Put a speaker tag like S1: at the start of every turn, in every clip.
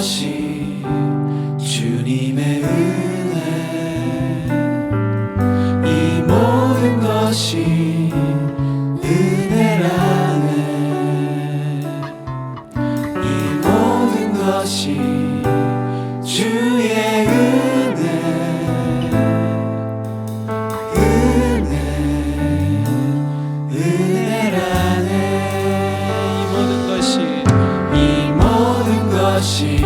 S1: 것이 주님의 은혜, 이 모든 것이 은혜라네. 이 모든 것이 주의 은혜, 은혜라네. 이 모든 것이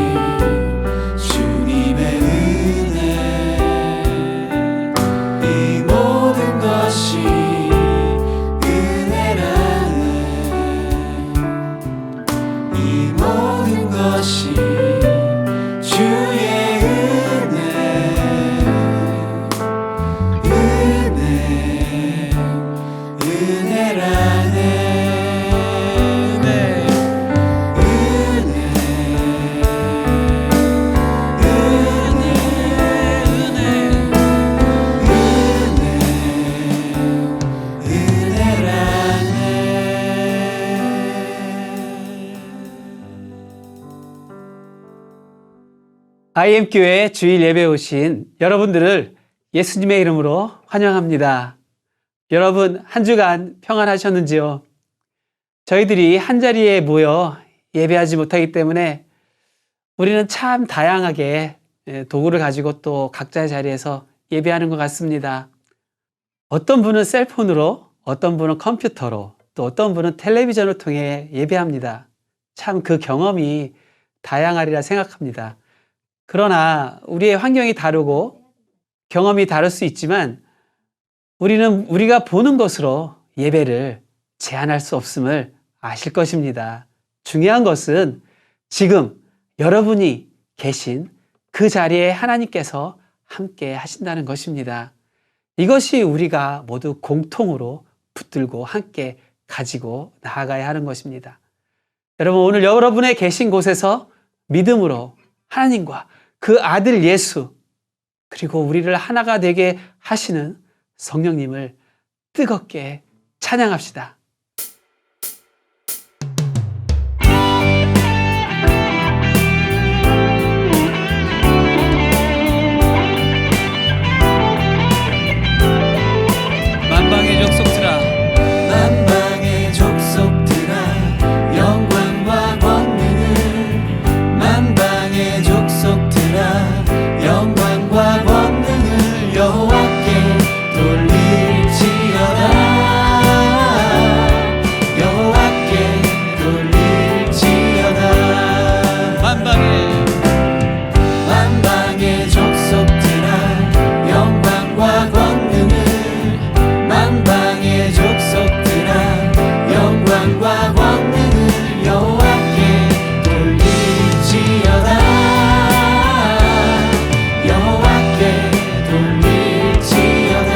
S1: 주님의 은혜, 이 모든 것이 은혜라네. 이 모든 것이 주의 은혜, 은혜라네.
S2: IM교회 주일 예배에 오신 여러분들을 예수님의 이름으로 환영합니다. 여러분 한 주간 평안하셨는지요? 저희들이 한자리에 모여 예배하지 못하기 때문에 우리는 참 다양하게 도구를 가지고 또 각자의 자리에서 예배하는 것 같습니다. 어떤 분은 셀폰으로, 어떤 분은 컴퓨터로, 또 어떤 분은 텔레비전을 통해 예배합니다. 참 그 경험이 다양하리라 생각합니다. 그러나 우리의 환경이 다르고 경험이 다를 수 있지만 우리는 우리가 보는 것으로 예배를 제한할 수 없음을 아실 것입니다. 중요한 것은 지금 여러분이 계신 그 자리에 하나님께서 함께 하신다는 것입니다. 이것이 우리가 모두 공통으로 붙들고 함께 가지고 나아가야 하는 것입니다. 여러분, 오늘 여러분의 계신 곳에서 믿음으로 하나님과 그 아들 예수, 그리고 우리를 하나가 되게 하시는 성령님을 뜨겁게 찬양합시다. 만방의 족속들아,
S1: 만방의 족속들아, 영광과 권능을, 만방의 족속들아, 영광과 권능을 여호와께 돌릴지어다. 여호와께 돌릴지어다. 만방의 족속들아, 영광과 권능을, 만방의 족속들아, 영광과 권능을 여호와께 돌릴지어다. 여호와께 돌릴지어다.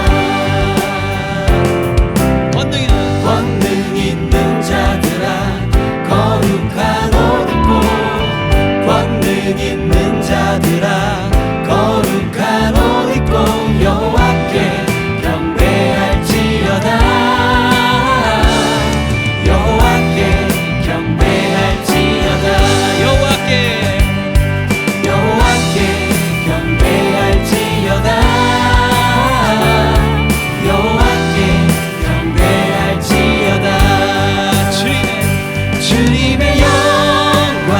S1: 권능 있는 자들아, 거룩한 옷 입고, 권능 있는 자들아, 거룩한 옷 입고 여호와께 경배할지어다. 여호와께 경배할지어다. 여호와께 경배할지어다. 여호와께 경배할지어다. 주님의 영광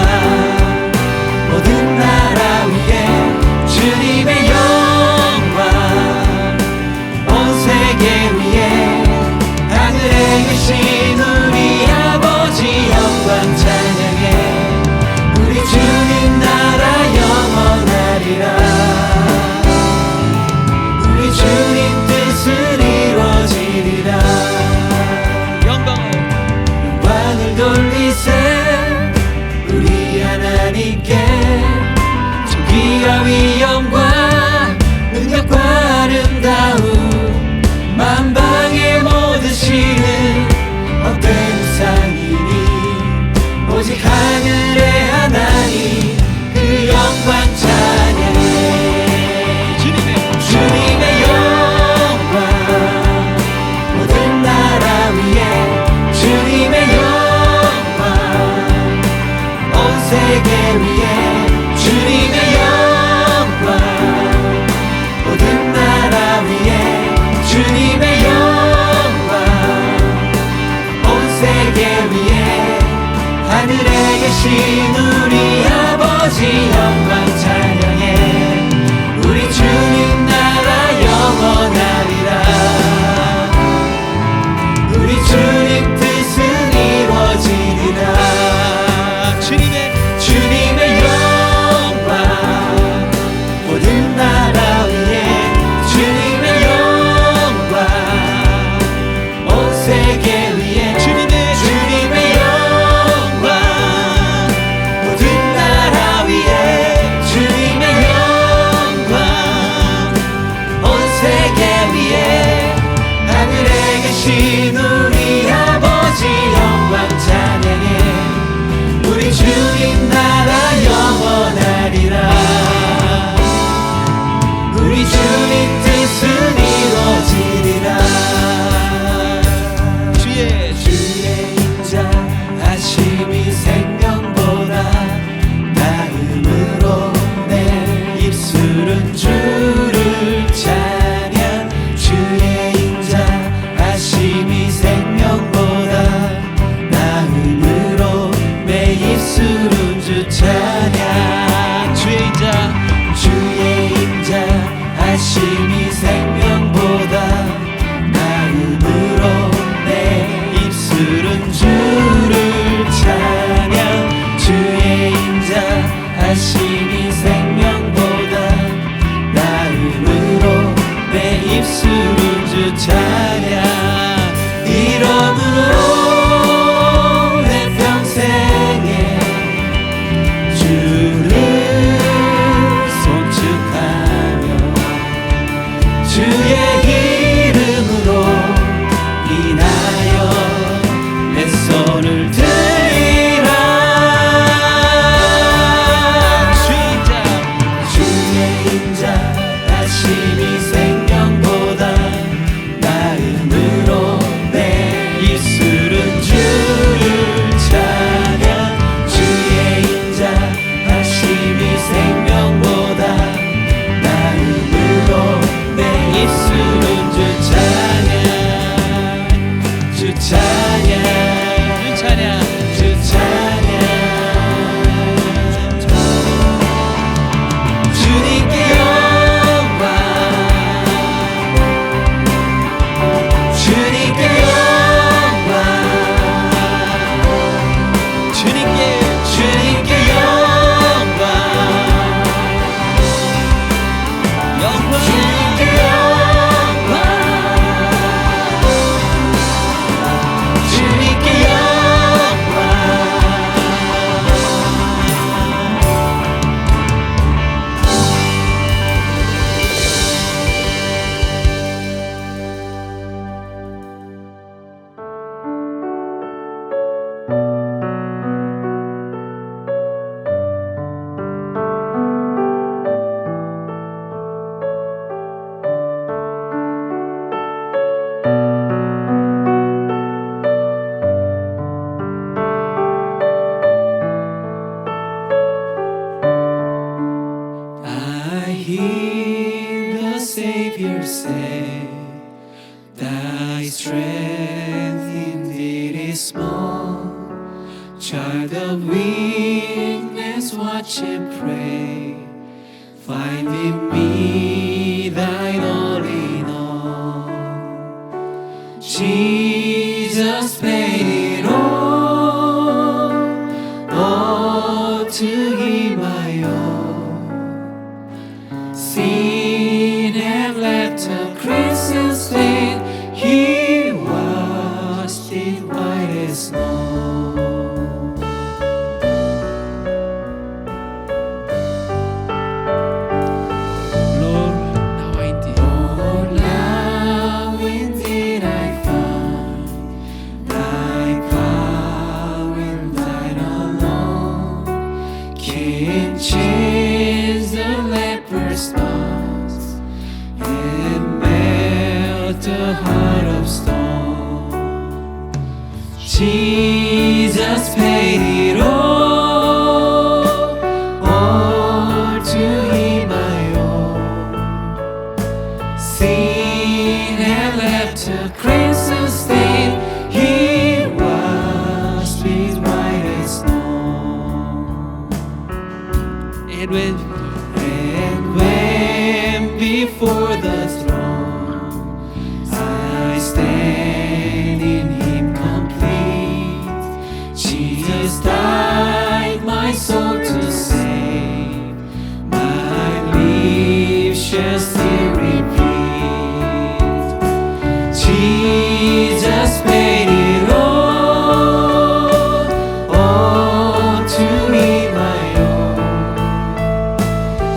S1: 모든 나라 위에, 주님의 영광 온 세계 위에, 하늘에 계신 우리 아버지 영광 찬양해. 우리 주님 나라 영원하리라. 우리 주님 뜻은 이루어지리라. 영광을 돌리세 우리 하나님께, 저 귀하위 영광 능력과 아름다움, 만방의 모든 신은 헛된 우상이니 오직 하늘의 하나님 그 영광 찬양해. 주님의 영광 모든 나라 위에, 주님의 영광 온 세계 위에, 계신 우리 아버지 영광 찬양해 우리 주님 나라 영원하리라 우리 주님 뜻은 이루어지리라 주님의 영광 모든 나라 위에 주님의 영광 온 세계 위에 주님의 영광 모든 나라 위에 주님의 영광 온 세계 위에 하늘에 계신 우리 아버지 영광 찬양해 우리 주님 나라 영원하리라 우리 주님 뜻은 이루어지리라 주의 인자 하심이 생명보다 나음으로 내 입술은 주를 찬양 주의 인자 하심이 생명보다 나음으로 내 입술은 주 찬양 주의 인자 하심이 생명보다 나음으로 내 입술은 주를 찬양 주의 인자 하심이 생명보다 나음으로 내 입술은 주 찬양 이름으로 내 평생에 주를 송축하며 주의 이름으로 인하여 내 손을 들이라 주의 인자 하심이 생명보다 나음으로 내 입술은 주를 찬양 주의 인자 하심이 생명보다 나음으로 내 입술은 주 찬양 주 찬양 주 찬양 주님께 영광 주님께 영광 주님께 영광 주님께 영광 주님께 영광 I hear the Savior say, Thy strength indeed is small. Child of weakness, watch and pray. Find in me thine all in all. Jesus paid it all to Him I owe. Sin and left a crimson stain, He washed it white as snow. Lord, now indeed I find Thy power and Thine alone can change the leper's thoughts and melt the heart of stone. Jesus paid it all to Him I owe. Sin had left a crimson stain, He washed with white as snow. And when before the throne I stand in Him complete, Jesus died my soul to save, my lips shall still repeat, Jesus paid it all to me, my own.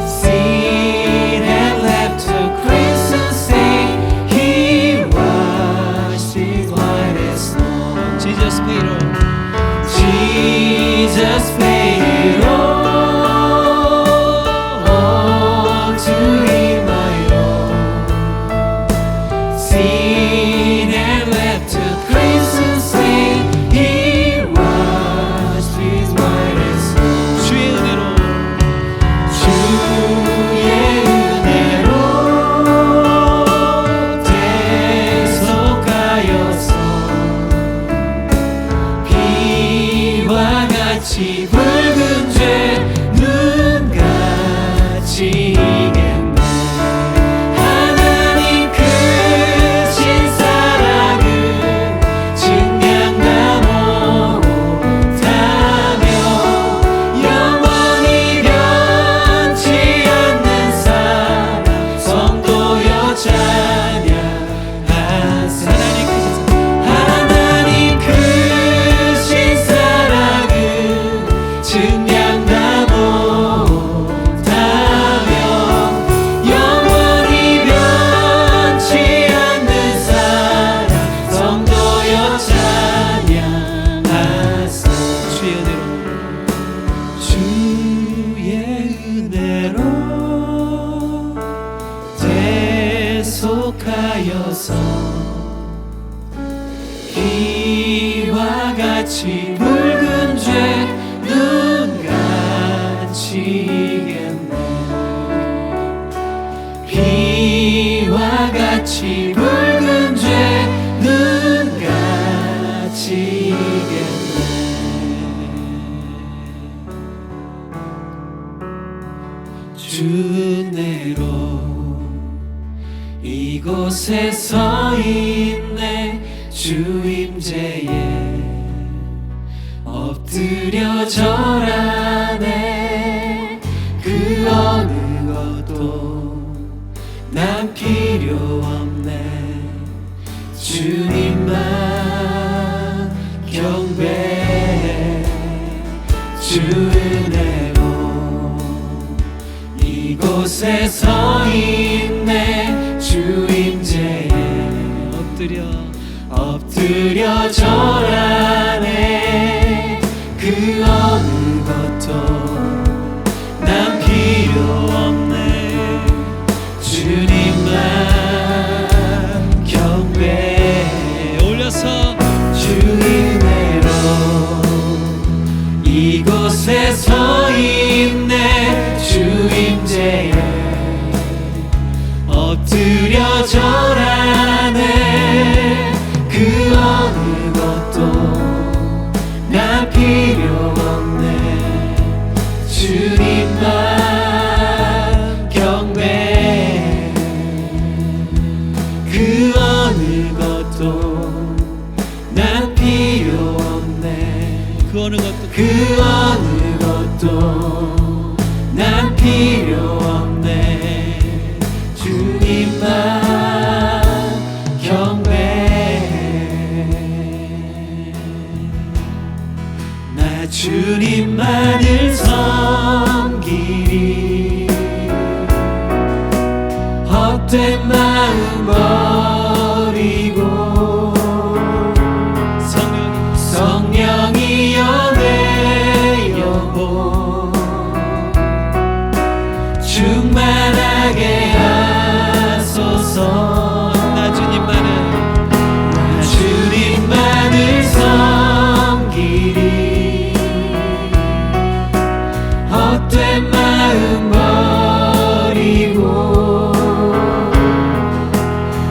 S1: Sin had left a crimson stain, He washed it white as snow. Jesus paid it all. Jesus paid it all to me, my own. Sin had left a crimson stain, He washed it white as snow. 주의 은혜로, 주의 은혜로 대속하여서 비와 같이 붉은 죄 눈같이 이겼네. 하나님 크신 사랑을 증명다 못하며 영원히 변치 않는 사랑 성도여 찬양하세. 하나님 크신 사랑을 증명다 못하며 영원히 변치 않는 사랑 성도여 찬양하세. 주의 은혜로 대속하여서 비와 같이 붉은 죄 눈같이 이겼네. 비와 같이 붉은 죄 눈같이 이겼네. 주 은혜로 이곳에 서 있네. 주 임재에 엎드려 절하네. 그 어느 것도 난 필요 없네. 주님만 경배해. 주 은혜로 이곳에 서 있네. 주 임재에 엎드려 절하네. 그 어느 것도 난 필요 없네. 주님만 경배해. 올려서 주 은혜로 이곳에 서 있네. 주 임재에 엎드려 절하네. 그 어느 것도 난 필요 없네. 주님만 경배해. 그 어느 것도 난 필요 없네. 그 어느 것도 난 필요 없네. 주님만 경배해. 나 주님만을 섬기리. 헛된 마음 버리고 성령이여 내 영혼 충만하게 하소서. 나 주님만을 섬기리. 헛된 마음 버리고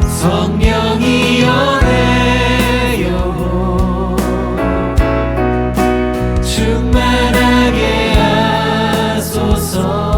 S1: 성령이여 내 영혼 충만하게 하소서.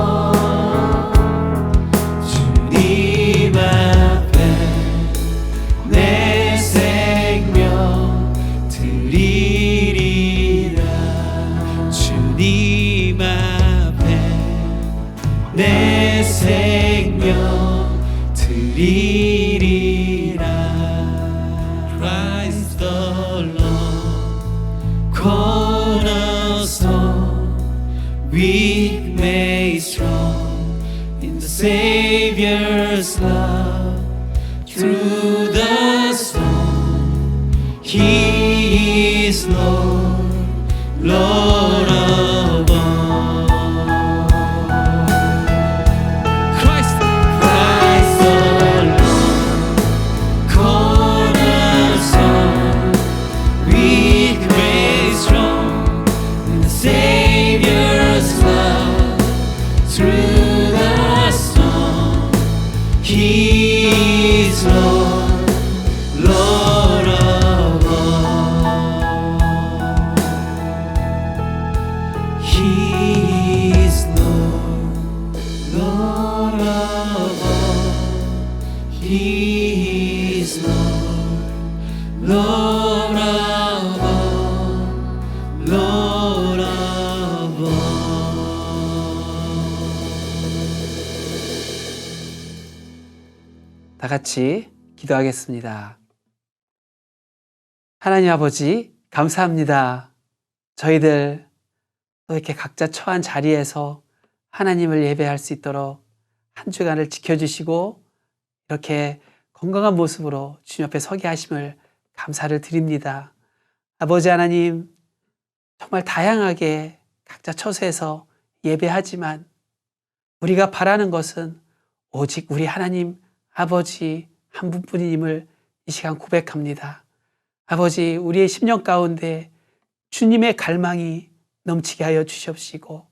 S1: weak made strong in the Savior's love. Through the storm, He is Lord, Lord of all. Christ the Lord, cornerstone, weak made strong in the Savior's love. Through the storm, He is Lord, Lord of all. He is Lord, Lord of all. He is Lord, Lord of all, Lord of all.
S2: 다 같이 기도하겠습니다. 하나님 아버지, 감사합니다. 저희들 또 이렇게 각자 처한 자리에서 하나님을 예배할 수 있도록 한 주간을 지켜주시고 이렇게 건강한 모습으로 주님 앞에 서게 하심을 감사를 드립니다. 아버지 하나님, 정말 다양하게 각자 처소에서 예배하지만 우리가 바라는 것은 오직 우리 하나님 아버지 한 분뿐임을 이 시간 고백합니다. 아버지, 우리의 심령 가운데 주님의 갈망이 넘치게 하여 주시옵시고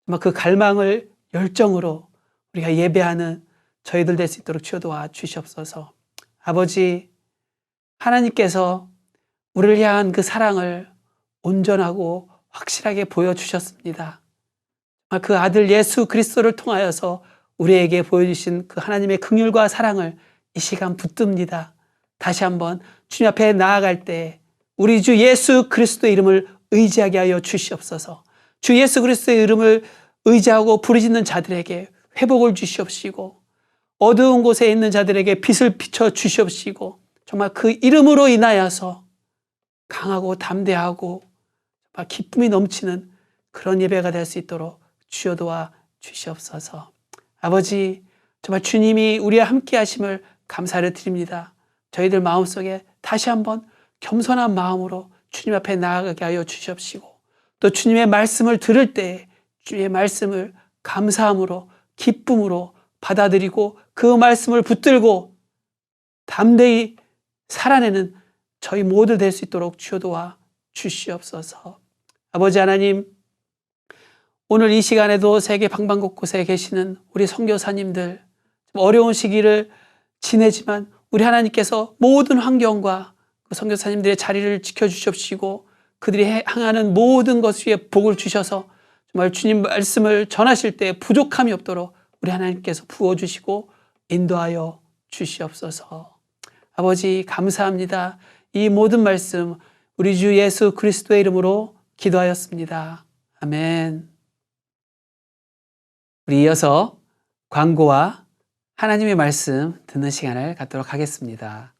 S2: 정말 그 갈망을 열정으로 우리가 예배하는 저희들 될 수 있도록 주여 도와 주시옵소서. 아버지, 하나님께서 우리를 향한 그 사랑을 온전하고 확실하게 보여주셨습니다. 정말 그 아들 예수 그리스도를 통하여서 우리에게 보여주신 그 하나님의 긍휼과 사랑을 이 시간 붙듭니다. 다시 한번 주님 앞에 나아갈 때 우리 주 예수 그리스도의 이름을 의지하게 하여 주시옵소서. 주 예수 그리스도의 이름을 의지하고 부르짖는 자들에게 회복을 주시옵시고 어두운 곳에 있는 자들에게 빛을 비춰 주시옵시고 정말 그 이름으로 인하여서 강하고 담대하고 정말 기쁨이 넘치는 그런 예배가 될 수 있도록 주여 도와 주시옵소서. 아버지, 정말 주님이 우리와 함께 하심을 감사를 드립니다. 저희들 마음속에 다시 한번 겸손한 마음으로 주님 앞에 나아가게 하여 주시옵시고 또 주님의 말씀을 들을 때 주님의 말씀을 감사함으로 기쁨으로 받아들이고 그 말씀을 붙들고 담대히 살아내는 저희 모두 될 수 있도록 주여 도와 주시옵소서. 아버지 하나님, 오늘 이 시간에도 세계 방방곳곳에 계시는 우리 선교사님들 어려운 시기를 지내지만 우리 하나님께서 모든 환경과 그 선교사님들의 자리를 지켜주시옵시고 그들이 향하는 모든 것 위에 복을 주셔서 정말 주님 말씀을 전하실 때 부족함이 없도록 우리 하나님께서 부어주시고 인도하여 주시옵소서. 아버지, 감사합니다. 이 모든 말씀 우리 주 예수 그리스도의 이름으로 기도하였습니다. 아멘. 우리 이어서 광고와 하나님의 말씀 듣는 시간을 갖도록 하겠습니다.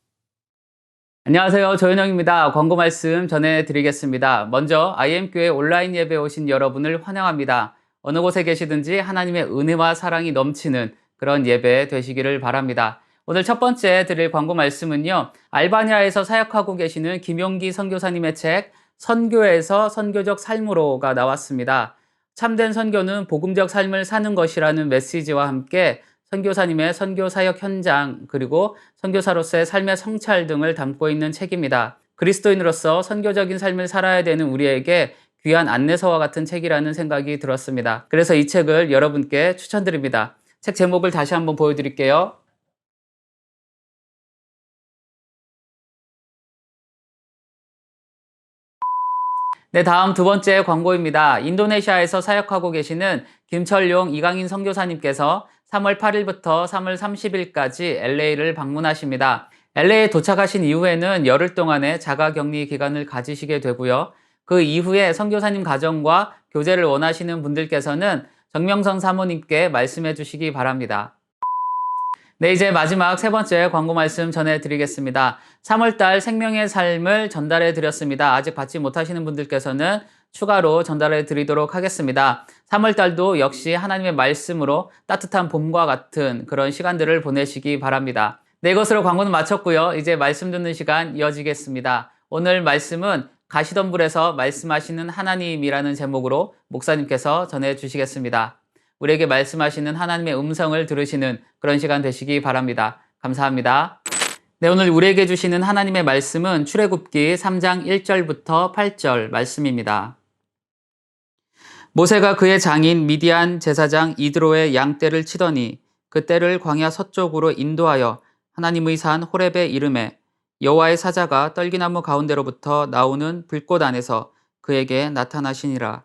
S3: 안녕하세요. 조현영입니다. 광고 말씀 전해드리겠습니다. 먼저 IM교회 온라인 예배 오신 여러분을 환영합니다. 어느 곳에 계시든지 하나님의 은혜와 사랑이 넘치는 그런 예배 되시기를 바랍니다. 오늘 첫 번째 드릴 광고 말씀은요, 알바니아에서 사역하고 계시는 김용기 선교사님의 책 선교에서 선교적 삶으로가 나왔습니다. 참된 선교는 복음적 삶을 사는 것이라는 메시지와 함께 선교사님의 선교 사역 현장 그리고 선교사로서의 삶의 성찰 등을 담고 있는 책입니다. 그리스도인으로서 선교적인 삶을 살아야 되는 우리에게 귀한 안내서와 같은 책이라는 생각이 들었습니다. 그래서 이 책을 여러분께 추천드립니다. 책 제목을 다시 한번 보여드릴게요. 네, 다음 두 번째 광고입니다. 인도네시아에서 사역하고 계시는 김철용, 이강인 선교사님께서 3월 8일부터 3월 30일까지 LA를 방문하십니다. LA에 도착하신 이후에는 열흘 동안의 자가격리 기간을 가지시게 되고요. 그 이후에 선교사님 가정과 교제를 원하시는 분들께서는 정명선 사모님께 말씀해 주시기 바랍니다. 네, 이제 마지막 세 번째 광고 말씀 전해드리겠습니다. 3월달 생명의 삶을 전달해 드렸습니다. 아직 받지 못하시는 분들께서는 추가로 전달해 드리도록 하겠습니다. 3월달도 역시 하나님의 말씀으로 따뜻한 봄과 같은 그런 시간들을 보내시기 바랍니다. 네, 이것으로 광고는 마쳤고요. 이제 말씀 듣는 시간 이어지겠습니다. 오늘 말씀은 가시던 불에서 말씀하시는 하나님이라는 제목으로 목사님께서 전해 주시겠습니다. 우리에게 말씀하시는 하나님의 음성을 들으시는 그런 시간 되시기 바랍니다. 감사합니다. 네, 오늘 우리에게 주시는 하나님의 말씀은 출애굽기 3장 1절부터 8절 말씀입니다. 모세가 그의 장인 미디안 제사장 이드로의 양떼를 치더니 그 떼를 광야 서쪽으로 인도하여 하나님의 산 호렙에 이르매 여호와의 사자가 떨기나무 가운데로부터 나오는 불꽃 안에서 그에게 나타나시니라.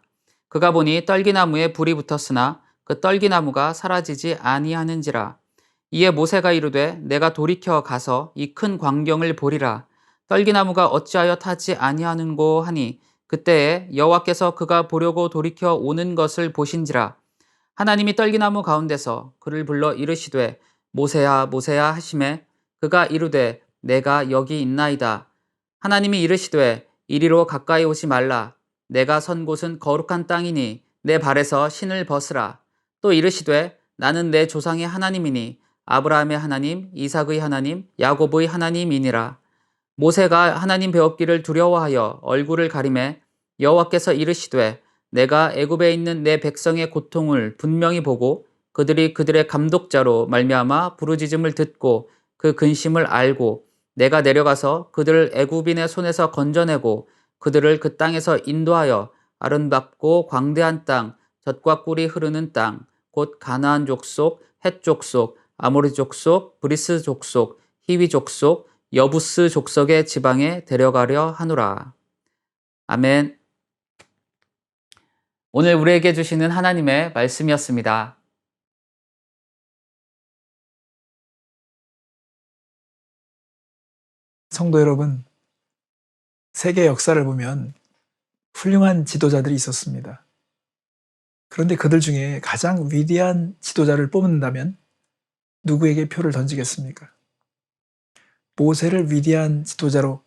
S3: 그가 보니 떨기나무에 불이 붙었으나 그 떨기나무가 사라지지 아니하는지라. 이에 모세가 이르되 내가 돌이켜 가서 이 큰 광경을 보리라. 떨기나무가 어찌하여 타지 아니하는고 하니 그때에 여호와께서 그가 보려고 돌이켜 오는 것을 보신지라. 하나님이 떨기나무 가운데서 그를 불러 이르시되 모세야 모세야 하시매 그가 이르되 내가 여기 있나이다. 하나님이 이르시되 이리로 가까이 오지 말라. 내가 선 곳은 거룩한 땅이니 내 발에서 신을 벗으라. 또 이르시되 나는 내 조상의 하나님이니 아브라함의 하나님, 이삭의 하나님, 야곱의 하나님이니라. 모세가 하나님 배웠기를 두려워하여 얼굴을 가리매 여호와께서 이르시되 내가 애굽에 있는 내 백성의 고통을 분명히 보고 그들이 그들의 감독자로 말미암아 부르짖음을 듣고 그 근심을 알고 내가 내려가서 그들을 애굽인의 손에서 건져내고 그들을 그 땅에서 인도하여 아름답고 광대한 땅, 젖과 꿀이 흐르는 땅, 곧 가나안 족속, 헷 족속, 아모리 족속, 브리스 족속, 히위 족속, 여부스 족속의 지방에 데려가려 하노라. 아멘. 오늘 우리에게 주시는 하나님의 말씀이었습니다.
S4: 성도 여러분, 세계 역사를 보면 훌륭한 지도자들이 있었습니다. 그런데 그들 중에 가장 위대한 지도자를 뽑는다면 누구에게 표를 던지겠습니까? 모세를 위대한 지도자로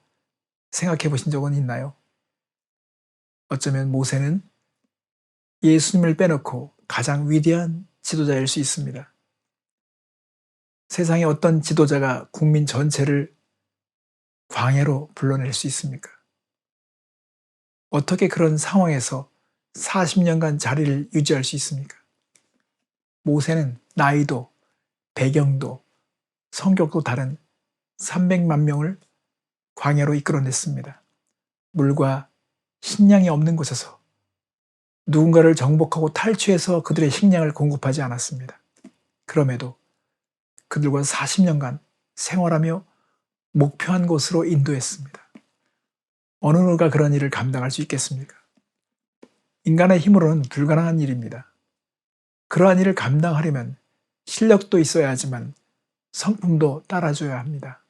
S4: 생각해 보신 적은 있나요? 어쩌면 모세는 예수님을 빼놓고 가장 위대한 지도자일 수 있습니다. 세상에 어떤 지도자가 국민 전체를 광야로 불러낼 수 있습니까? 어떻게 그런 상황에서 40년간 자리를 유지할 수 있습니까? 모세는 나이도, 배경도, 성격도 다른 300만 명을 광야로 이끌어냈습니다. 물과 식량이 없는 곳에서 누군가를 정복하고 탈취해서 그들의 식량을 공급하지 않았습니다. 그럼에도 그들과 40년간 생활하며 목표한 곳으로 인도했습니다. 어느 누가 그런 일을 감당할 수 있겠습니까? 인간의 힘으로는 불가능한 일입니다. 그러한 일을 감당하려면 실력도 있어야 하지만 성품도 따라줘야 합니다.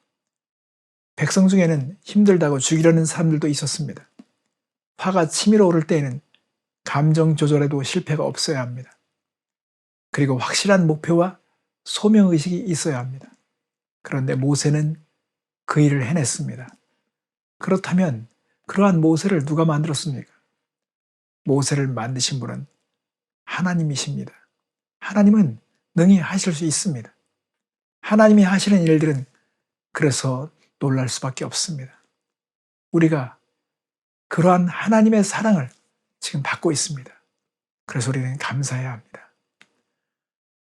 S4: 백성 중에는 힘들다고 죽이려는 사람들도 있었습니다. 화가 치밀어 오를 때에는 감정 조절에도 실패가 없어야 합니다. 그리고 확실한 목표와 소명의식이 있어야 합니다. 그런데 모세는 그 일을 해냈습니다. 그렇다면 그러한 모세를 누가 만들었습니까? 모세를 만드신 분은 하나님이십니다. 하나님은 능히 하실 수 있습니다. 하나님이 하시는 일들은 그래서 놀랄 수밖에 없습니다. 우리가 그러한 하나님의 사랑을 지금 받고 있습니다. 그래서 우리는 감사해야 합니다.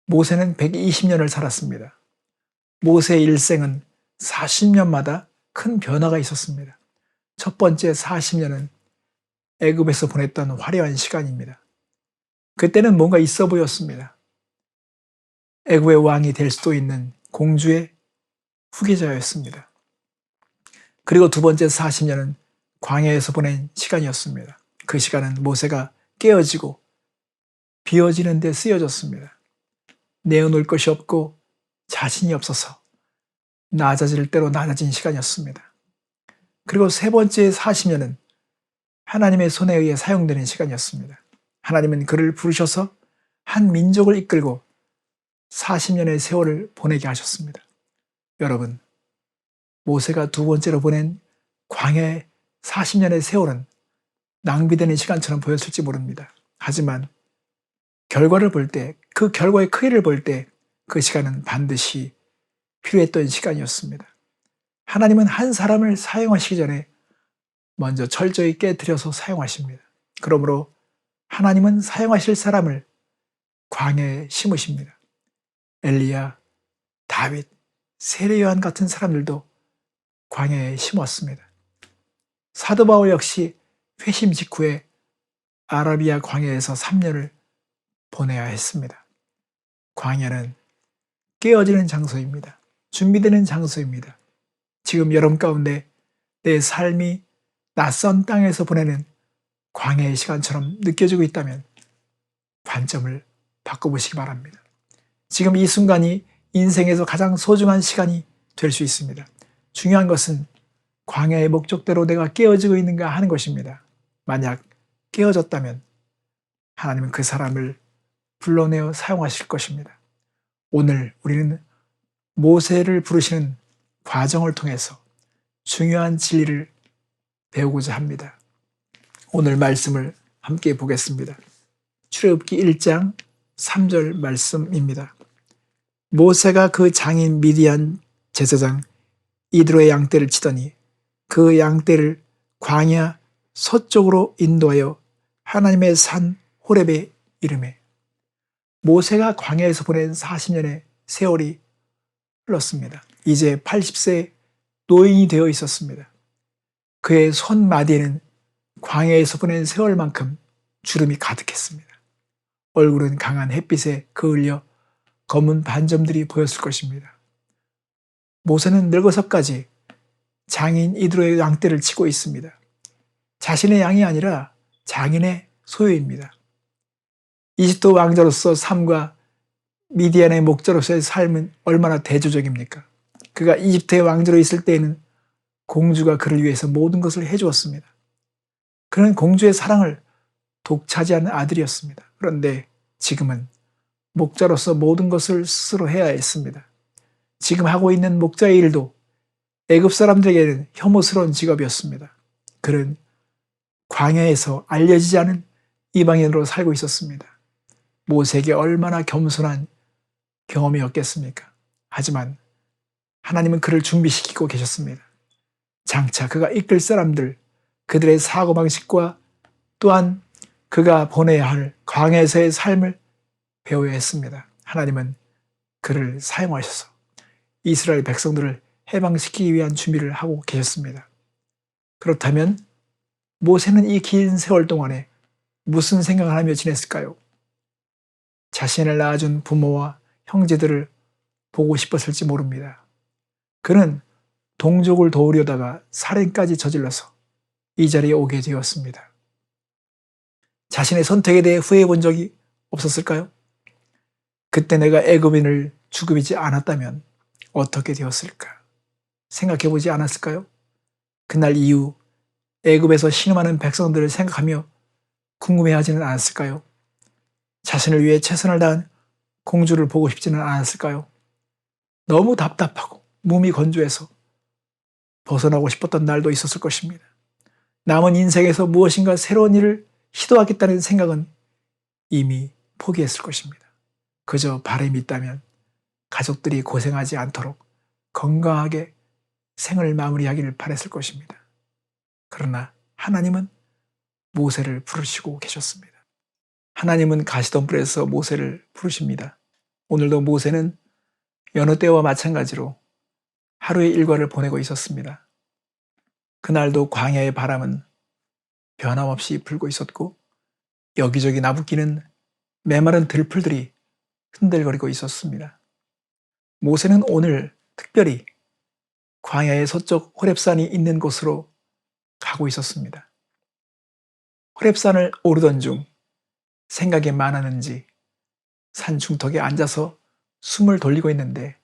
S4: 모세는 120년을 살았습니다. 모세의 일생은 40년마다 큰 변화가 있었습니다. 첫 번째 40년은 애굽에서 보냈던 화려한 시간입니다. 그때는 뭔가 있어 보였습니다. 애굽의 왕이 될 수도 있는 공주의 후계자였습니다. 그리고 두 번째 40년은 광야에서 보낸 시간이었습니다. 그 시간은 모세가 깨어지고 비어지는 데 쓰여졌습니다. 내어놓을 것이 없고 자신이 없어서 낮아질 대로 낮아진 시간이었습니다. 그리고 세 번째 40년은 하나님의 손에 의해 사용되는 시간이었습니다. 하나님은 그를 부르셔서 한 민족을 이끌고 40년의 세월을 보내게 하셨습니다. 여러분, 모세가 두 번째로 보낸 광야의 40년의 세월은 낭비되는 시간처럼 보였을지 모릅니다. 하지만 결과를 볼 때, 그 결과의 크기를 볼 때 그 시간은 반드시 필요했던 시간이었습니다. 하나님은 한 사람을 사용하시기 전에 먼저 철저히 깨뜨려서 사용하십니다. 그러므로 하나님은 사용하실 사람을 광야에 심으십니다. 엘리야, 다윗, 세례 요한 같은 사람들도 광야에 심었습니다. 사도 바울 역시 회심 직후에 아라비아 광야에서 3년을 보내야 했습니다. 광야는 깨어지는 장소입니다. 준비되는 장소입니다. 지금 여러분 가운데 내 삶이 낯선 땅에서 보내는 광야의 시간처럼 느껴지고 있다면 관점을 바꿔보시기 바랍니다. 지금 이 순간이 인생에서 가장 소중한 시간이 될 수 있습니다. 중요한 것은 광야의 목적대로 내가 깨어지고 있는가 하는 것입니다. 만약 깨어졌다면 하나님은 그 사람을 불러내어 사용하실 것입니다. 오늘 우리는 모세를 부르시는 과정을 통해서 중요한 진리를 배우고자 합니다. 오늘 말씀을 함께 보겠습니다. 출애굽기 1장 3절 말씀입니다. 모세가 그 장인 미디안 제사장 이드로의 양떼를 치더니 그 양떼를 광야 서쪽으로 인도하여 하나님의 산 호렙에 이르매. 모세가 광야에서 보낸 40년의 세월이 흘렀습니다. 이제 80세 노인이 되어 있었습니다. 그의 손마디에는 광야에서 보낸 세월만큼 주름이 가득했습니다. 얼굴은 강한 햇빛에 그을려 검은 반점들이 보였을 것입니다. 모세는 늙어서까지 장인 이드로의 양떼를 치고 있습니다. 자신의 양이 아니라 장인의 소유입니다. 이집트 왕자로서 삶과 미디안의 목자로서의 삶은 얼마나 대조적입니까? 그가 이집트의 왕자로 있을 때에는 공주가 그를 위해서 모든 것을 해주었습니다. 그는 공주의 사랑을 독차지하는 아들이었습니다. 그런데 지금은 목자로서 모든 것을 스스로 해야 했습니다. 지금 하고 있는 목자의 일도 애굽 사람들에게는 혐오스러운 직업이었습니다. 그는 광야에서 알려지지 않은 이방인으로 살고 있었습니다. 모세에게 얼마나 겸손한 경험이었겠습니까? 하지만 하나님은 그를 준비시키고 계셨습니다. 장차 그가 이끌 사람들, 그들의 사고방식과 또한 그가 보내야 할 광야에서의 삶을 배워야 했습니다. 하나님은 그를 사용하셔서 이스라엘 백성들을 해방시키기 위한 준비를 하고 계셨습니다. 그렇다면 모세는 이 긴 세월 동안에 무슨 생각을 하며 지냈을까요? 자신을 낳아준 부모와 형제들을 보고 싶었을지 모릅니다. 그는 동족을 도우려다가 살인까지 저질러서 이 자리에 오게 되었습니다. 자신의 선택에 대해 후회해 본 적이 없었을까요? 그때 내가 애굽인을 죽이지 않았다면 어떻게 되었을까? 생각해 보지 않았을까요? 그날 이후 애굽에서 신음하는 백성들을 생각하며 궁금해하지는 않았을까요? 자신을 위해 최선을 다한 공주를 보고 싶지는 않았을까요? 너무 답답하고 몸이 건조해서 벗어나고 싶었던 날도 있었을 것입니다. 남은 인생에서 무엇인가 새로운 일을 시도하겠다는 생각은 이미 포기했을 것입니다. 그저 바람이 있다면 가족들이 고생하지 않도록 건강하게 생을 마무리하기를 바랬을 것입니다. 그러나 하나님은 모세를 부르시고 계셨습니다. 하나님은 가시덤불에서 모세를 부르십니다. 오늘도 모세는 여느 때와 마찬가지로 하루의 일과를 보내고 있었습니다. 그날도 광야의 바람은 변함없이 불고 있었고 여기저기 나부끼는 메마른 들풀들이 흔들거리고 있었습니다. 모세는 오늘 특별히 광야의 서쪽 호렙산이 있는 곳으로 가고 있었습니다. 호렙산을 오르던 중 생각이 많았는지 산 중턱에 앉아서 숨을 돌리고 있는데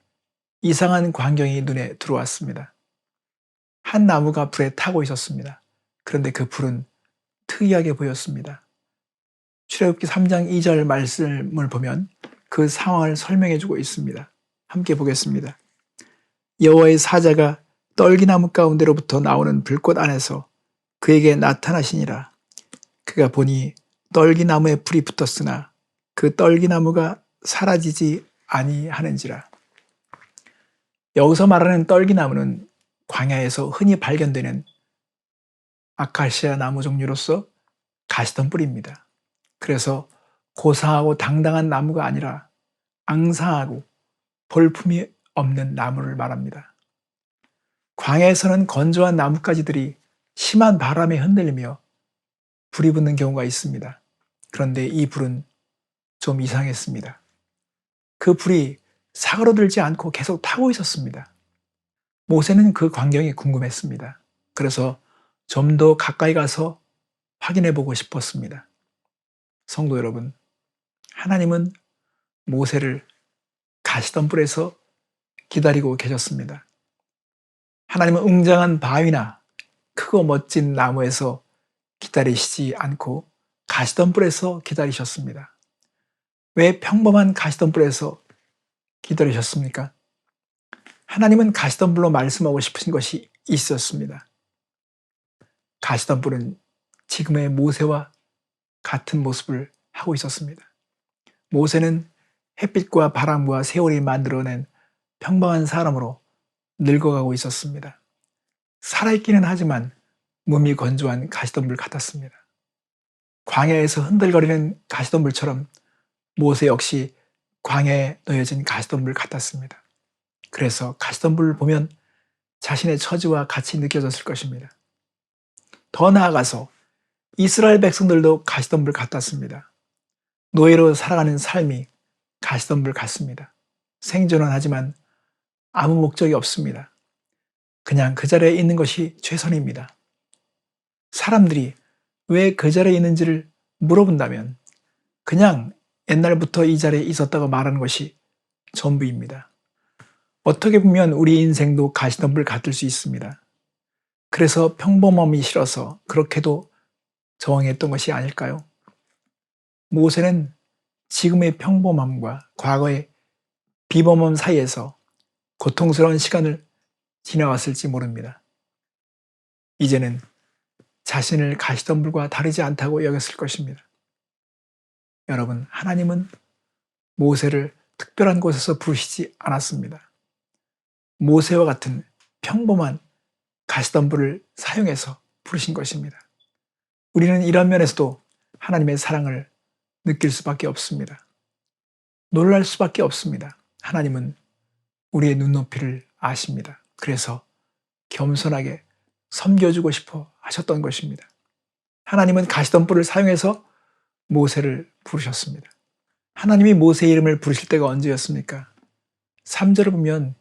S4: 이상한 광경이 눈에 들어왔습니다. 한 나무가 불에 타고 있었습니다. 그런데 그 불은 특이하게 보였습니다. 출애굽기 3장 2절 말씀을 보면 그 상황을 설명해주고 있습니다. 함께 보겠습니다. 여호와의 사자가 떨기나무 가운데로부터 나오는 불꽃 안에서 그에게 나타나시니라. 그가 보니 떨기나무에 불이 붙었으나 그 떨기나무가 사라지지 아니하는지라. 여기서 말하는 떨기나무는 광야에서 흔히 발견되는 아카시아 나무 종류로서 가시던 뿌리입니다. 그래서 고상하고 당당한 나무가 아니라 앙상하고 볼품이 없는 나무를 말합니다. 광야에서는 건조한 나뭇가지들이 심한 바람에 흔들리며 불이 붙는 경우가 있습니다. 그런데 이 불은 좀 이상했습니다. 그 불이 사그러들지 않고 계속 타고 있었습니다. 모세는 그 광경이 궁금했습니다. 그래서 좀 더 가까이 가서 확인해 보고 싶었습니다. 성도 여러분, 하나님은 모세를 가시덤불에서 기다리고 계셨습니다. 하나님은 웅장한 바위나 크고 멋진 나무에서 기다리시지 않고 가시덤불에서 기다리셨습니다. 왜 평범한 가시덤불에서 기다리셨습니까? 하나님은 가시덤불로 말씀하고 싶으신 것이 있었습니다. 가시덤불은 지금의 모세와 같은 모습을 하고 있었습니다. 모세는 햇빛과 바람과 세월이 만들어낸 평범한 사람으로 늙어가고 있었습니다. 살아있기는 하지만 몸이 건조한 가시덤불 같았습니다. 광야에서 흔들거리는 가시덤불처럼 모세 역시 광야에 놓여진 가시덤불 같았습니다. 그래서 가시덤불을 보면 자신의 처지와 같이 느껴졌을 것입니다. 더 나아가서 이스라엘 백성들도 가시덤불 같았습니다. 노예로 살아가는 삶이 가시덤불 같습니다. 생존은 하지만 아무 목적이 없습니다. 그냥 그 자리에 있는 것이 최선입니다. 사람들이 왜 그 자리에 있는지를 물어본다면 그냥 옛날부터 이 자리에 있었다고 말하는 것이 전부입니다. 어떻게 보면 우리 인생도 가시덤불 같을 수 있습니다. 그래서 평범함이 싫어서 그렇게도 저항했던 것이 아닐까요? 모세는 지금의 평범함과 과거의 비범함 사이에서 고통스러운 시간을 지나왔을지 모릅니다. 이제는 자신을 가시덤불과 다르지 않다고 여겼을 것입니다. 여러분, 하나님은 모세를 특별한 곳에서 부르시지 않았습니다. 모세와 같은 평범한 가시덤불을 사용해서 부르신 것입니다. 우리는 이런 면에서도 하나님의 사랑을 느낄 수밖에 없습니다. 놀랄 수밖에 없습니다. 하나님은 우리의 눈높이를 아십니다. 그래서 겸손하게 섬겨주고 싶어 하셨던 것입니다. 하나님은 가시덤불을 사용해서 모세를 부르셨습니다. 하나님이 모세의 이름을 부르실 때가 언제였습니까? 3절을 보면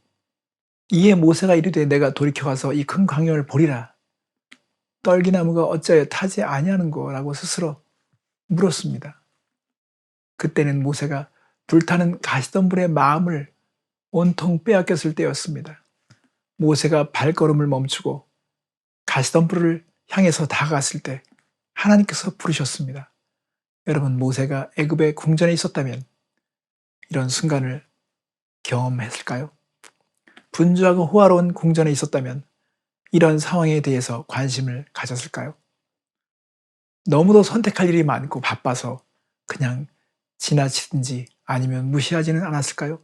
S4: 이에 모세가 이르되 내가 돌이켜가서 이 큰 광야를 보리라. 떨기나무가 어찌하여 타지 아니하는고 라고 스스로 물었습니다. 그때는 모세가 불타는 가시덤불의 마음을 온통 빼앗겼을 때였습니다. 모세가 발걸음을 멈추고 가시덤불을 향해서 다가갔을 때 하나님께서 부르셨습니다. 여러분, 모세가 애굽의 궁전에 있었다면 이런 순간을 경험했을까요? 분주하고 호화로운 궁전에 있었다면 이런 상황에 대해서 관심을 가졌을까요? 너무도 선택할 일이 많고 바빠서 그냥 지나치든지 아니면 무시하지는 않았을까요?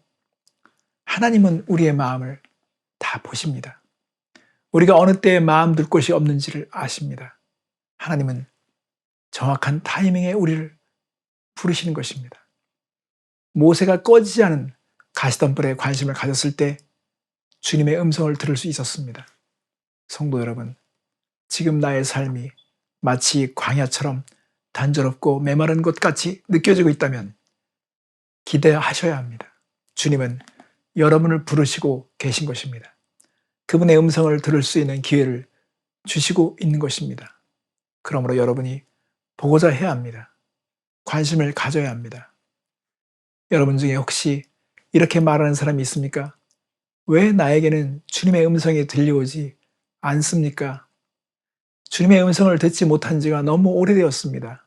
S4: 하나님은 우리의 마음을 다 보십니다. 우리가 어느 때에 마음 둘 곳이 없는지를 아십니다. 하나님은 정확한 타이밍에 우리를 부르시는 것입니다. 모세가 꺼지지 않은 가시덤불에 관심을 가졌을 때 주님의 음성을 들을 수 있었습니다. 성도 여러분, 지금 나의 삶이 마치 광야처럼 단조롭고 메마른 것 같이 느껴지고 있다면 기대하셔야 합니다. 주님은 여러분을 부르시고 계신 것입니다. 그분의 음성을 들을 수 있는 기회를 주시고 있는 것입니다. 그러므로 여러분이 보고자 해야 합니다. 관심을 가져야 합니다. 여러분 중에 혹시 이렇게 말하는 사람이 있습니까? 왜 나에게는 주님의 음성이 들려오지 않습니까? 주님의 음성을 듣지 못한 지가 너무 오래되었습니다.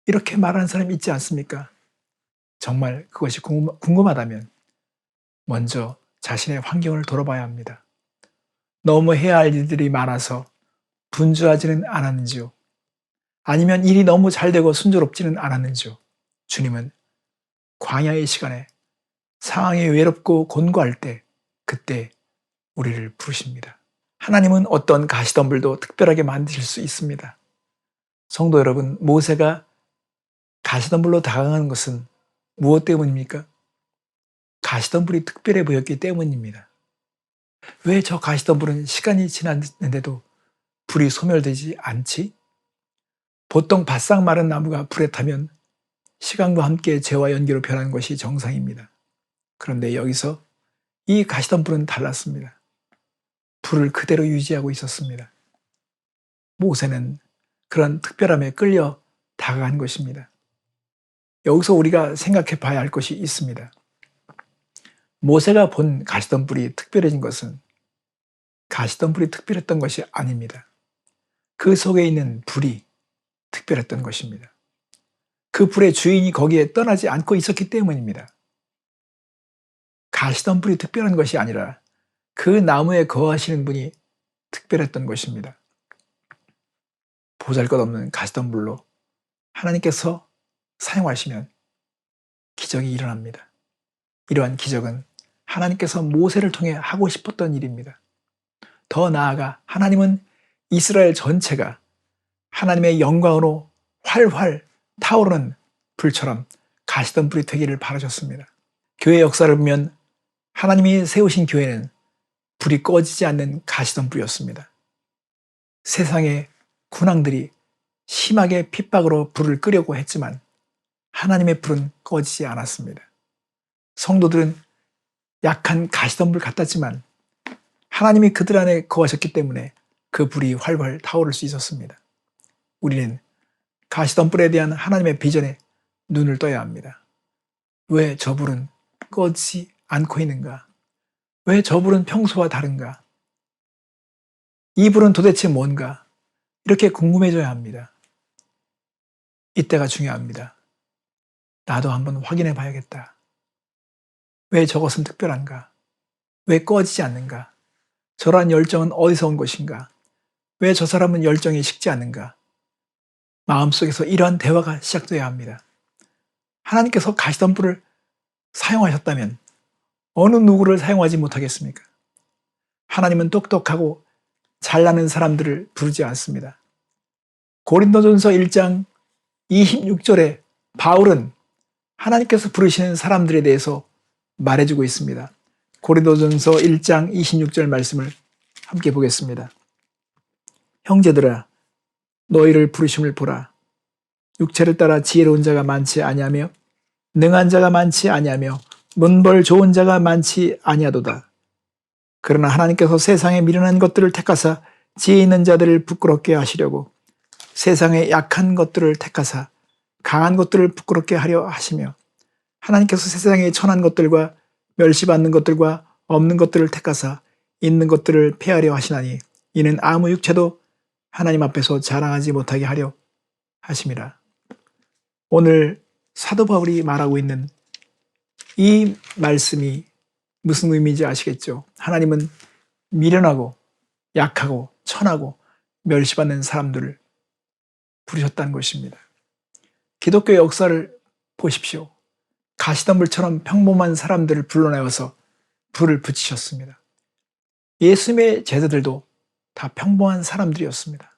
S4: 이렇게 말하는 사람이 있지 않습니까? 정말 그것이 궁금하다면 먼저 자신의 환경을 돌아봐야 합니다. 너무 해야 할 일들이 많아서 분주하지는 않았는지요? 아니면 일이 너무 잘 되고 순조롭지는 않았는지요. 주님은 광야의 시간에 상황이 외롭고 곤고할 때 그때 우리를 부르십니다. 하나님은 어떤 가시덤불도 특별하게 만드실 수 있습니다. 성도 여러분, 모세가 가시덤불로 다가가는 것은 무엇 때문입니까? 가시덤불이 특별해 보였기 때문입니다. 왜 저 가시덤불은 시간이 지났는데도 불이 소멸되지 않지? 보통 바싹 마른 나무가 불에 타면 시간과 함께 재와 연기로 변하는 것이 정상입니다. 그런데 여기서 이 가시덤불은 달랐습니다. 불을 그대로 유지하고 있었습니다. 모세는 그런 특별함에 끌려 다가간 것입니다. 여기서 우리가 생각해 봐야 할 것이 있습니다. 모세가 본 가시덤불이 특별해진 것은 가시덤불이 특별했던 것이 아닙니다. 그 속에 있는 불이 특별했던 것입니다. 그 불의 주인이 거기에 떠나지 않고 있었기 때문입니다. 가시덤불이 특별한 것이 아니라 그 나무에 거하시는 분이 특별했던 것입니다. 보잘것없는 가시덤불로 하나님께서 사용하시면 기적이 일어납니다. 이러한 기적은 하나님께서 모세를 통해 하고 싶었던 일입니다. 더 나아가 하나님은 이스라엘 전체가 하나님의 영광으로 활활 타오르는 불처럼 가시덤불이 되기를 바라셨습니다. 교회 역사를 보면 하나님이 세우신 교회는 불이 꺼지지 않는 가시덤불이었습니다. 세상의 군왕들이 심하게 핍박으로 불을 끄려고 했지만 하나님의 불은 꺼지지 않았습니다. 성도들은 약한 가시덤불 같았지만 하나님이 그들 안에 거하셨기 때문에 그 불이 활활 타오를 수 있었습니다. 우리는 가시덤불에 대한 하나님의 비전에 눈을 떠야 합니다. 왜 저 불은 꺼지지 않고 있는가? 왜 저 불은 평소와 다른가? 이 불은 도대체 뭔가? 이렇게 궁금해져야 합니다. 이때가 중요합니다. 나도 한번 확인해 봐야겠다. 왜 저것은 특별한가? 왜 꺼지지 않는가? 저러한 열정은 어디서 온 것인가? 왜 저 사람은 열정이 식지 않는가? 마음속에서 이러한 대화가 시작돼야 합니다. 하나님께서 가시덤불을 사용하셨다면 어느 누구를 사용하지 못하겠습니까? 하나님은 똑똑하고 잘나는 사람들을 부르지 않습니다. 고린도전서 1장 26절에 바울은 하나님께서 부르시는 사람들에 대해서 말해주고 있습니다. 고린도전서 1장 26절 말씀을 함께 보겠습니다. 형제들아, 너희를 부르심을 보라. 육체를 따라 지혜로운 자가 많지 아니하며 능한 자가 많지 아니하며 문벌 좋은 자가 많지 아니하도다. 그러나 하나님께서 세상에 미련한 것들을 택하사 지혜 있는 자들을 부끄럽게 하시려고 세상에 약한 것들을 택하사 강한 것들을 부끄럽게 하려 하시며 하나님께서 세상에 천한 것들과 멸시받는 것들과 없는 것들을 택하사 있는 것들을 폐하려 하시나니 이는 아무 육체도 하나님 앞에서 자랑하지 못하게 하려 하심이라. 오늘 사도 바울이 말하고 있는 이 말씀이 무슨 의미인지 아시겠죠? 하나님은 미련하고 약하고 천하고 멸시받는 사람들을 부르셨다는 것입니다. 기독교의 역사를 보십시오. 가시덤불처럼 평범한 사람들을 불러내어서 불을 붙이셨습니다. 예수님의 제자들도 다 평범한 사람들이었습니다.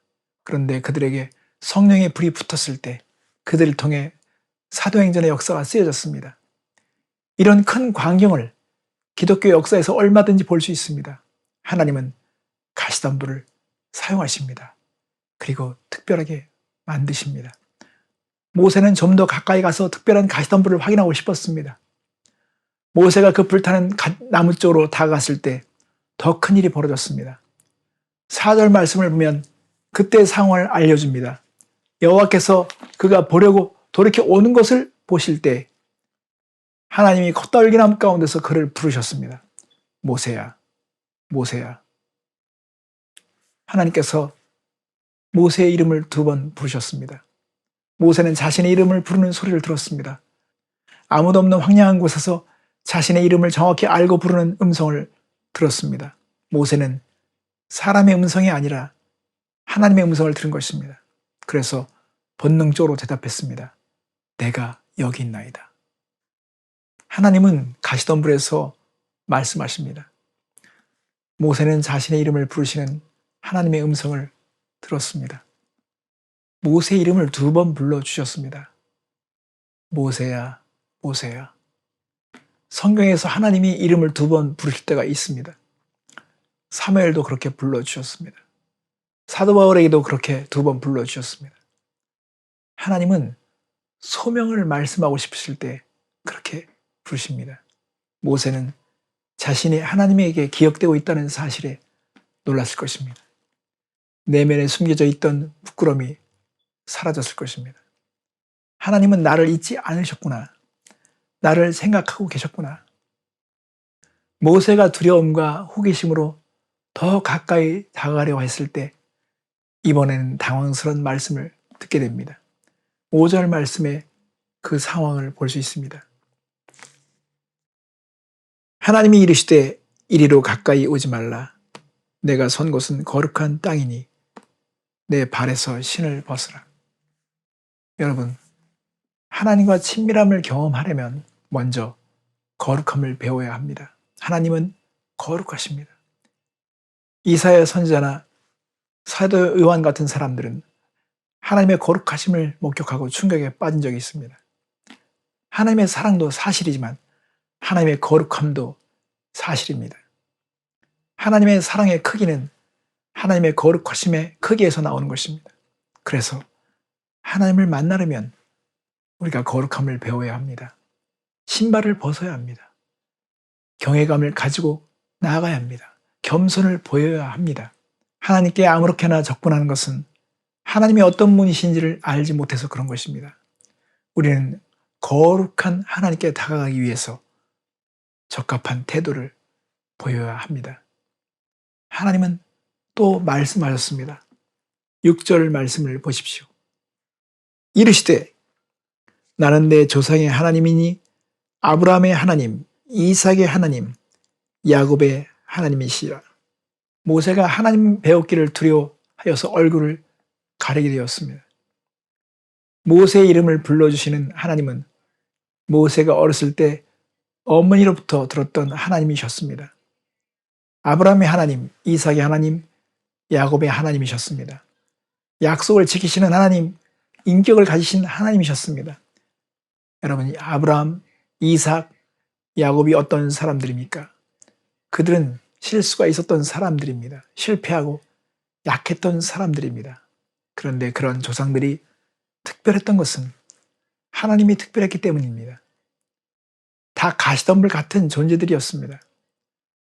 S4: 그런데 그들에게 성령의 불이 붙었을 때 그들을 통해 사도행전의 역사가 쓰여졌습니다. 이런 큰 광경을 기독교 역사에서 얼마든지 볼 수 있습니다. 하나님은 가시덤불을 사용하십니다. 그리고 특별하게 만드십니다. 모세는 좀 더 가까이 가서 특별한 가시덤불을 확인하고 싶었습니다. 모세가 그 불타는 나무 쪽으로 다가갔을 때 더 큰 일이 벌어졌습니다. 4절 말씀을 보면 그때 상황을 알려줍니다. 여호와께서 그가 보려고 돌이켜 오는 것을 보실 때 하나님이 겉떨기나무 가운데서 그를 부르셨습니다. 모세야, 모세야. 하나님께서 모세의 이름을 2번 부르셨습니다. 모세는 자신의 이름을 부르는 소리를 들었습니다. 아무도 없는 황량한 곳에서 자신의 이름을 정확히 알고 부르는 음성을 들었습니다. 모세는 사람의 음성이 아니라 하나님의 음성을 들은 것입니다. 그래서 본능적으로 대답했습니다. 내가 여기 있나이다. 하나님은 가시덤불에서 말씀하십니다. 모세는 자신의 이름을 부르시는 하나님의 음성을 들었습니다. 모세의 이름을 2번 불러주셨습니다. 모세야, 모세야. 성경에서 하나님이 이름을 2번 부르실 때가 있습니다. 사무엘도 그렇게 불러주셨습니다. 사도 바울에게도 그렇게 2번 불러주셨습니다. 하나님은 소명을 말씀하고 싶으실 때 그렇게 부르십니다. 모세는 자신이 하나님에게 기억되고 있다는 사실에 놀랐을 것입니다. 내면에 숨겨져 있던 부끄러움이 사라졌을 것입니다. 하나님은 나를 잊지 않으셨구나. 나를 생각하고 계셨구나. 모세가 두려움과 호기심으로 더 가까이 다가가려고 했을 때 이번에는 당황스러운 말씀을 듣게 됩니다. 5절 말씀에 그 상황을 볼 수 있습니다. 하나님이 이르시되 이리로 가까이 오지 말라. 내가 선 곳은 거룩한 땅이니 내 발에서 신을 벗으라. 여러분, 하나님과 친밀함을 경험하려면 먼저 거룩함을 배워야 합니다. 하나님은 거룩하십니다. 이사야 선지자나 사도 요한 같은 사람들은 하나님의 거룩하심을 목격하고 충격에 빠진 적이 있습니다. 하나님의 사랑도 사실이지만 하나님의 거룩함도 사실입니다. 하나님의 사랑의 크기는 하나님의 거룩하심의 크기에서 나오는 것입니다. 그래서 하나님을 만나려면 우리가 거룩함을 배워야 합니다. 신발을 벗어야 합니다. 경외감을 가지고 나아가야 합니다. 겸손을 보여야 합니다. 하나님께 아무렇게나 접근하는 것은 하나님이 어떤 분이신지를 알지 못해서 그런 것입니다. 우리는 거룩한 하나님께 다가가기 위해서 적합한 태도를 보여야 합니다. 하나님은 또 말씀하셨습니다. 6절 말씀을 보십시오. 이르시되 나는 내 조상의 하나님이니 아브라함의 하나님, 이삭의 하나님, 야곱의 하나님이시라. 모세가 하나님 배웠기를 두려워하여서 얼굴을 가리게 되었습니다. 모세의 이름을 불러주시는 하나님은 모세가 어렸을 때 어머니로부터 들었던 하나님이셨습니다. 아브라함의 하나님, 이삭의 하나님, 야곱의 하나님이셨습니다. 약속을 지키시는 하나님, 인격을 가지신 하나님이셨습니다. 여러분, 아브라함, 이삭, 야곱이 어떤 사람들입니까? 그들은 실수가 있었던 사람들입니다. 실패하고 약했던 사람들입니다. 그런데 그런 조상들이 특별했던 것은 하나님이 특별했기 때문입니다. 다 가시덤불 같은 존재들이었습니다.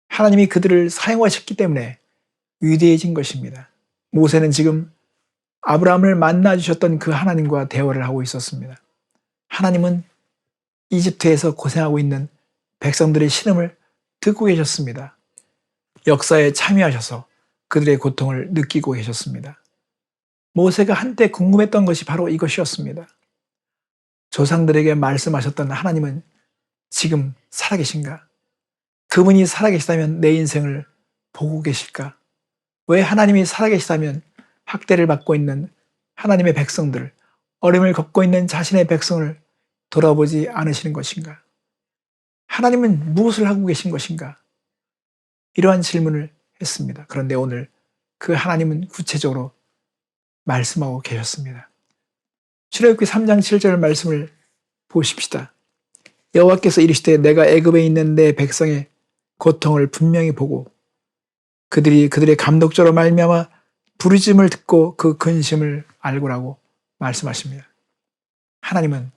S4: 하나님이 그들을 사용하셨기 때문에 위대해진 것입니다. 모세는 지금 아브라함을 만나주셨던 그 하나님과 대화를 하고 있었습니다. 하나님은 이집트에서 고생하고 있는 백성들의 신음을 듣고 계셨습니다. 역사에 참여하셔서 그들의 고통을 느끼고 계셨습니다. 모세가 한때 궁금했던 것이 바로 이것이었습니다. 조상들에게 말씀하셨던 하나님은 지금 살아계신가? 그분이 살아계시다면 내 인생을 보고 계실까? 왜 하나님이 살아계시다면 학대를 받고 있는 하나님의 백성들, 어려움을 겪고 있는 자신의 백성을 돌아보지 않으시는 것인가? 하나님은 무엇을 하고 계신 것인가? 이러한 질문을 했습니다. 그런데 오늘 그 하나님은 구체적으로 말씀하고 계셨습니다. 출애굽기 3장 7절 말씀을 보십시다. 여호와께서 이르시되 내가 애굽에 있는 내 백성의 고통을 분명히 보고 그들이 그들의 감독자로 말미암아 부르짖음을 듣고 그 근심을 알고라고 말씀하십니다. 하나님은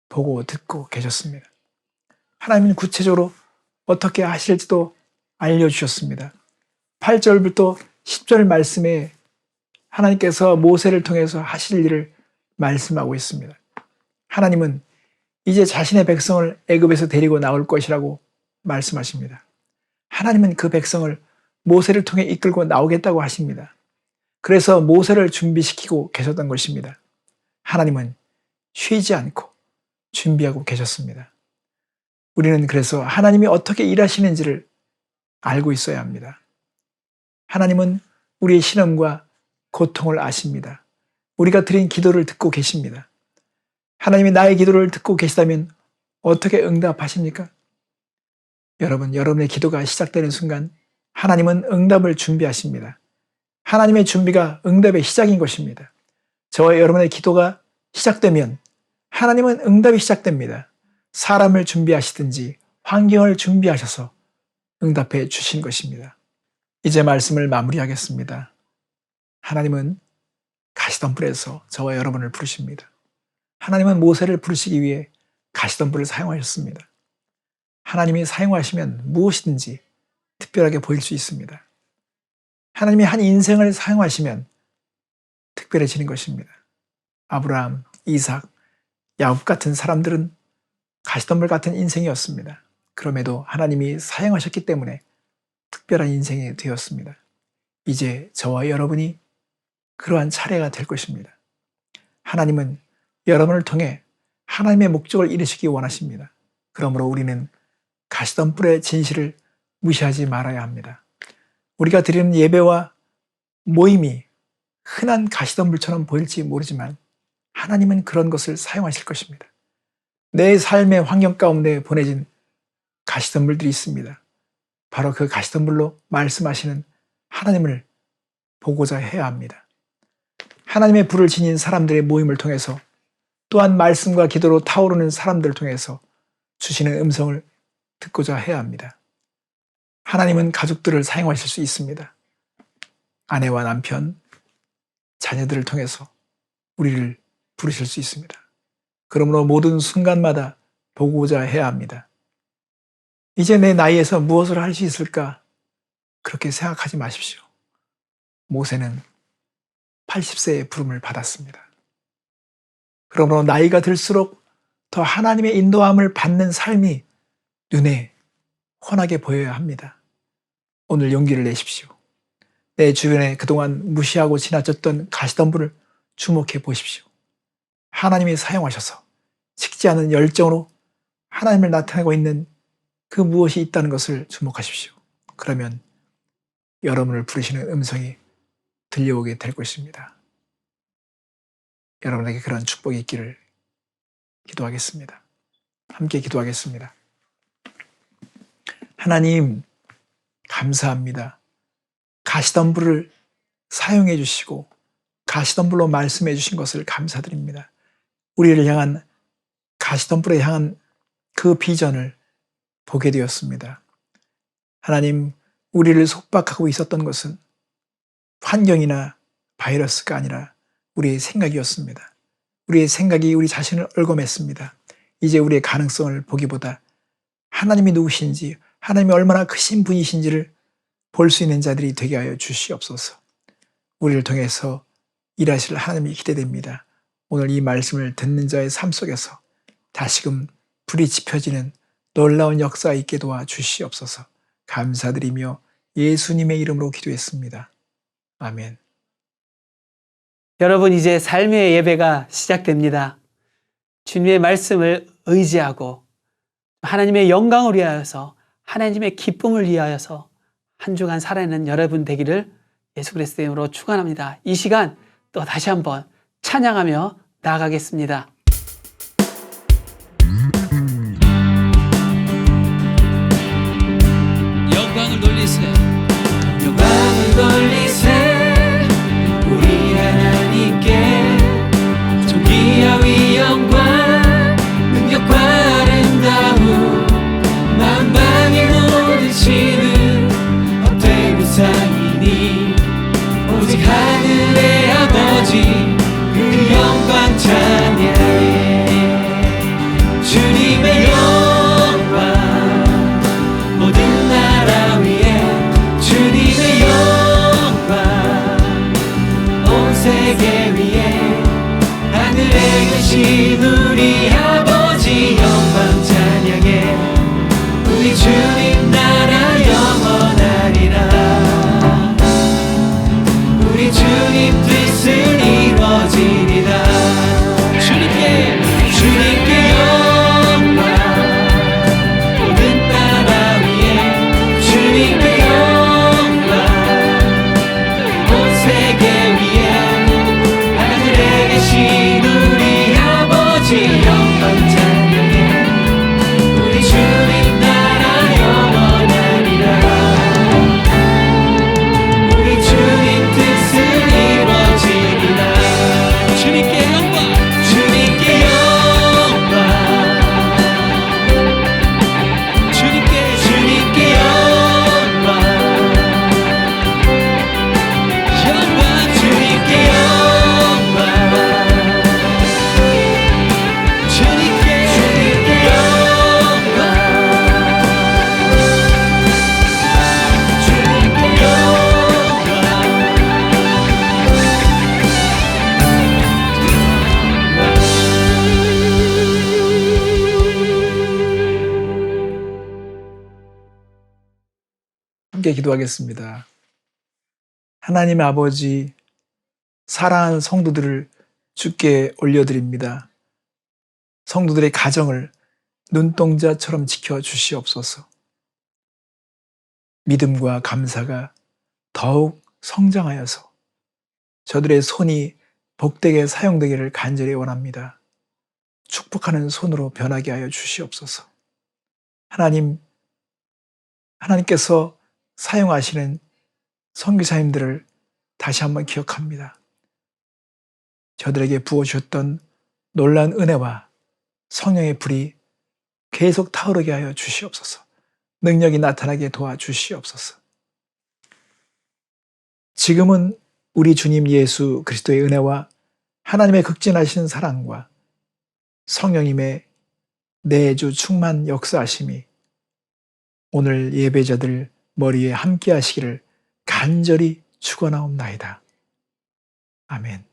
S4: 보고 듣고 계셨습니다. 하나님은 구체적으로 어떻게 하실지도 알려주셨습니다. 8절부터 10절 말씀에 하나님께서 모세를 통해서 하실 일을 말씀하고 있습니다. 하나님은 이제 자신의 백성을 애굽에서 데리고 나올 것이라고 말씀하십니다. 하나님은 그 백성을 모세를 통해 이끌고 나오겠다고 하십니다. 그래서 모세를 준비시키고 계셨던 것입니다. 하나님은 쉬지 않고 준비하고 계셨습니다. 우리는 그래서 하나님이 어떻게 일하시는지를 알고 있어야 합니다. 하나님은 우리의 신음과 고통을 아십니다. 우리가 드린 기도를 듣고 계십니다. 하나님이 나의 기도를 듣고 계시다면 어떻게 응답하십니까? 여러분, 여러분의 기도가 시작되는 순간 하나님은 응답을 준비하십니다. 하나님의 준비가 응답의 시작인 것입니다. 저와 여러분의 기도가 시작되면 하나님은 응답이 시작됩니다. 사람을 준비하시든지 환경을 준비하셔서 응답해 주신 것입니다. 이제 말씀을 마무리하겠습니다. 하나님은 가시덤불에서 저와 여러분을 부르십니다. 하나님은 모세를 부르시기 위해 가시덤불을 사용하셨습니다. 하나님이 사용하시면 무엇이든지 특별하게 보일 수 있습니다. 하나님이 한 인생을 사용하시면 특별해지는 것입니다. 아브라함, 이삭, 야곱 같은 사람들은 가시덤불 같은 인생이었습니다. 그럼에도 하나님이 사용하셨기 때문에 특별한 인생이 되었습니다. 이제 저와 여러분이 그러한 차례가 될 것입니다. 하나님은 여러분을 통해 하나님의 목적을 이루시기 원하십니다. 그러므로 우리는 가시덤불의 진실을 무시하지 말아야 합니다. 우리가 드리는 예배와 모임이 흔한 가시덤불처럼 보일지 모르지만 하나님은 그런 것을 사용하실 것입니다. 내 삶의 환경 가운데 보내진 가시덤불들이 있습니다. 바로 그 가시덤불로 말씀하시는 하나님을 보고자 해야 합니다. 하나님의 불을 지닌 사람들의 모임을 통해서 또한 말씀과 기도로 타오르는 사람들을 통해서 주시는 음성을 듣고자 해야 합니다. 하나님은 가족들을 사용하실 수 있습니다. 아내와 남편, 자녀들을 통해서 우리를 부르실 수 있습니다. 그러므로 모든 순간마다 보고자 해야 합니다. 이제 내 나이에서 무엇을 할 수 있을까? 그렇게 생각하지 마십시오. 모세는 80세의 부름을 받았습니다. 그러므로 나이가 들수록 더 하나님의 인도함을 받는 삶이 눈에 환하게 보여야 합니다. 오늘 용기를 내십시오. 내 주변에 그동안 무시하고 지나쳤던 가시덤불을 주목해 보십시오. 하나님이 사용하셔서 식지 않은 열정으로 하나님을 나타내고 있는 그 무엇이 있다는 것을 주목하십시오. 그러면 여러분을 부르시는 음성이 들려오게 될 것입니다. 여러분에게 그런 축복이 있기를 기도하겠습니다. 함께 기도하겠습니다. 하나님, 감사합니다. 가시덤불을 사용해 주시고 가시덤불로 말씀해 주신 것을 감사드립니다. 우리를 향한 가시덤불에 향한 그 비전을 보게 되었습니다. 하나님, 우리를 속박하고 있었던 것은 환경이나 바이러스가 아니라 우리의 생각이었습니다. 우리의 생각이 우리 자신을 얽어맸습니다. 이제 우리의 가능성을 보기보다 하나님이 누구신지, 하나님이 얼마나 크신 분이신지를 볼 수 있는 자들이 되게 하여 주시옵소서. 우리를 통해서 일하실 하나님이 기대됩니다. 오늘 이 말씀을 듣는 자의 삶 속에서 다시금 불이 지펴지는 놀라운 역사 있게 도와 주시옵소서. 감사드리며 예수님의 이름으로 기도했습니다. 아멘.
S2: 여러분, 이제 삶의 예배가 시작됩니다. 주님의 말씀을 의지하고 하나님의 영광을 위하여서, 하나님의 기쁨을 위하여서 한 주간 살아내는 여러분 되기를 예수 그리스도의 이름으로 축원합니다. 이 시간 또 다시 한번 찬양하며 나아가겠습니다.
S1: 영광을 돌리세, 영광을 돌리세, 우리 하나님께 존귀와 위엄과 능력과 아름다움, 만방의 모든 신은 헛되고 상이니 오직 하늘의 아버지 그 영광 찬양.
S4: 함께 기도하겠습니다. 하나님 아버지, 사랑하는 성도들을 주께 올려드립니다. 성도들의 가정을 눈동자처럼 지켜주시옵소서. 믿음과 감사가 더욱 성장하여서 저들의 손이 복되게 사용되기를 간절히 원합니다. 축복하는 손으로 변하게 하여 주시옵소서. 하나님께서 사용하시는 선교사님들을 다시 한번 기억합니다. 저들에게 부어주셨던 놀라운 은혜와 성령의 불이 계속 타오르게 하여 주시옵소서. 능력이 나타나게 도와주시옵소서. 지금은 우리 주님 예수 그리스도의 은혜와 하나님의 극진하신 사랑과 성령님의 내주 충만 역사하심이 오늘 예배자들 머리에 함께 하시기를 간절히 축원하옵나이다. 아멘.